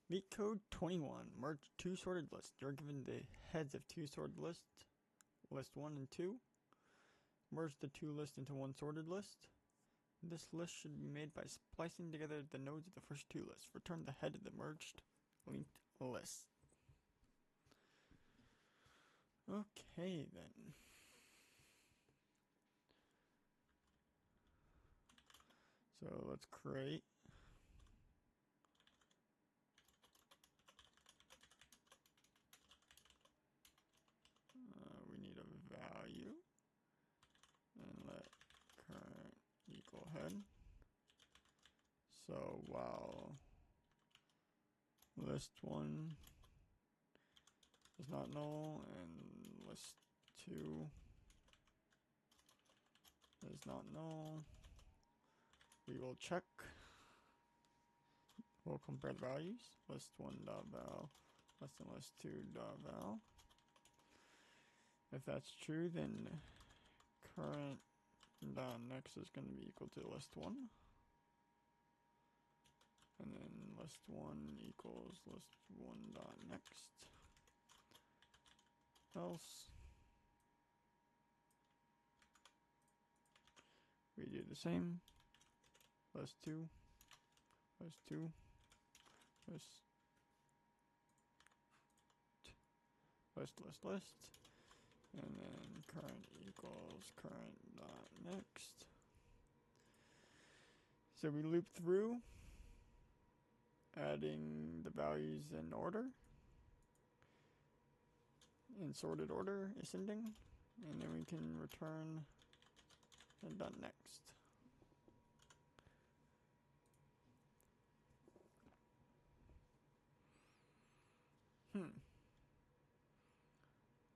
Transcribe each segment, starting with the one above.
Leet code 21. Merge two sorted lists. You're given the heads of two sorted lists, list 1 and 2. Merge the two lists into one sorted list. This list should be made by splicing together the nodes of the first two lists. Return the head of the merged linked list. Okay then. So let's create we need a value and let current equal head. So while list 1 is not null and list 2 is not null, we will check. We'll compare the values. List 1.val less than list 2.val. If that's true, then current next is going to be equal to list 1. And then list 1 equals list 1.next. Else we do the same. List 2, list 2, list, and then current equals current.next. So we loop through, adding the values in order, in sorted order, ascending, and then we can return the .next.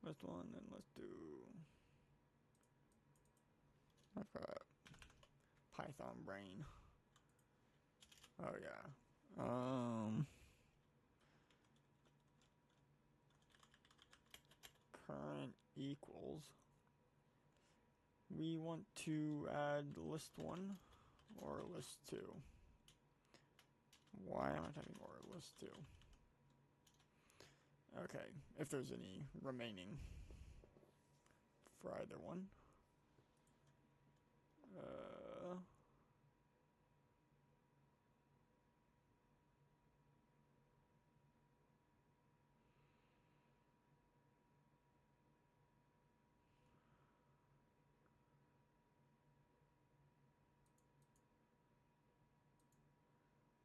List 1 and list 2. I've got Python brain. Oh yeah. Current equals. We want to add list 1 or list 2. Why am I typing or list 2? Okay, if there's any remaining for either one.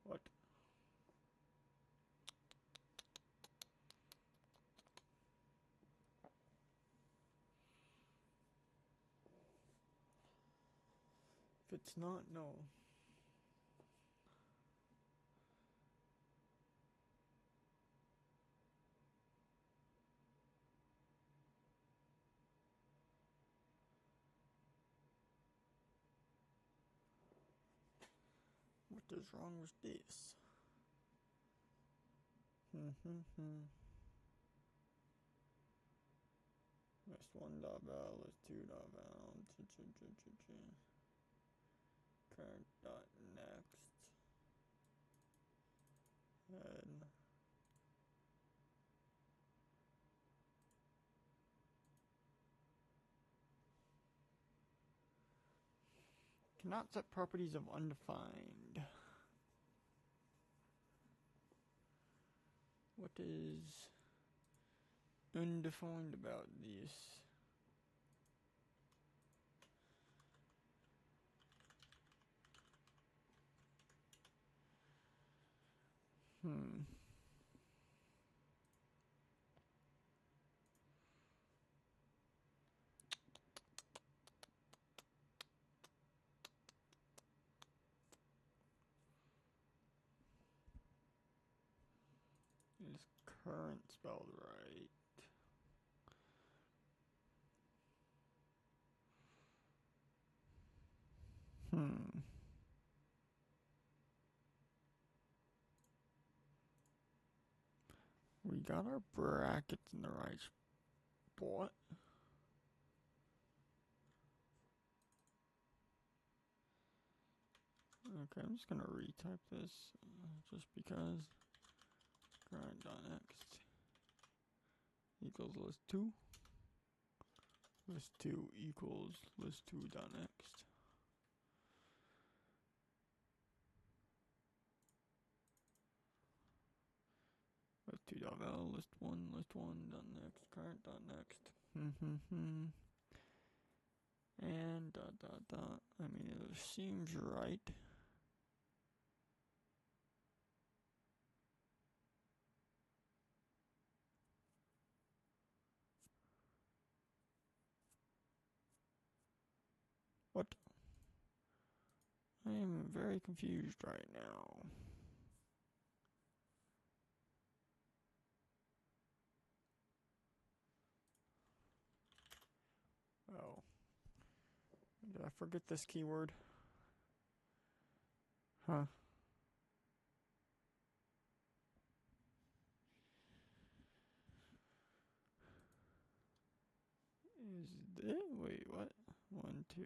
What? If it's not, no. What is wrong with this? List 1.val, list 2.val, current.next, and cannot set properties of undefined. What is undefined about this? Is current spelled right? We got our brackets in the right spot. Okay, I'm just gonna retype this just because. current.next equals list 2. List 2 equals list 2.next. List 2.val, list 1.next, current.next. And dot. I mean, it seems right. What? I am very confused right now. Oh. Did I forget this keyword? Huh. Is this? Wait, what? 1, 2.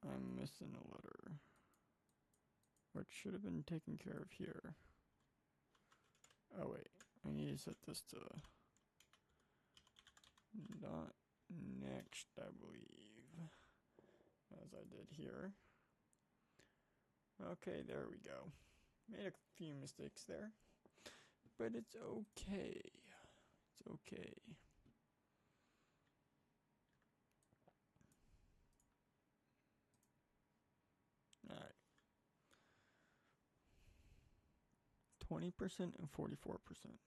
I'm missing a letter. Which should have been taken care of here. Oh wait, I need to set this to dot next, I believe, as I did here. Okay, there we go. Made a few mistakes there, but it's okay. It's okay. All right. 20% and 44%.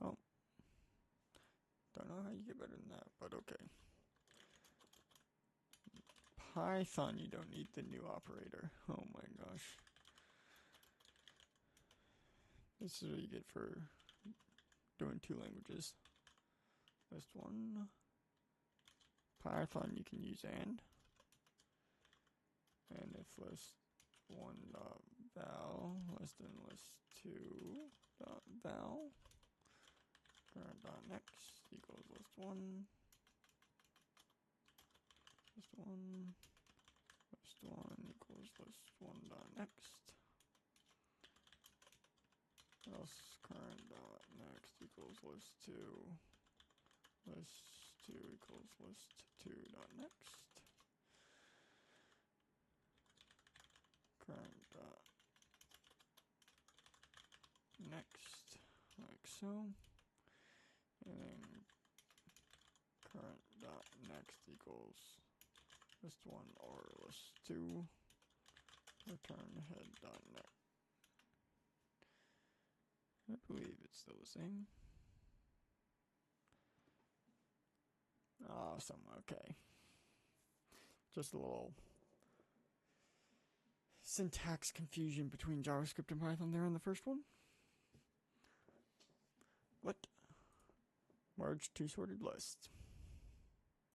Oh. Don't know how you get better than that, but okay. Python, you don't need the new operator. Oh my gosh. This is what you get for doing 2 languages. List 1. Python, you can use and. And if list 1.val less than list 2.val, current.next equals list 1. List 1. List 1 equals list 1.next. Else current.next equals list 2. List 2 equals list 2.next. Current.next, like so. And then current.next equals list 1 or list 2. Return head.next. I believe it's still the same. Awesome, okay. Just a little syntax confusion between JavaScript and Python there in the first one. What? Merge 2 sorted lists.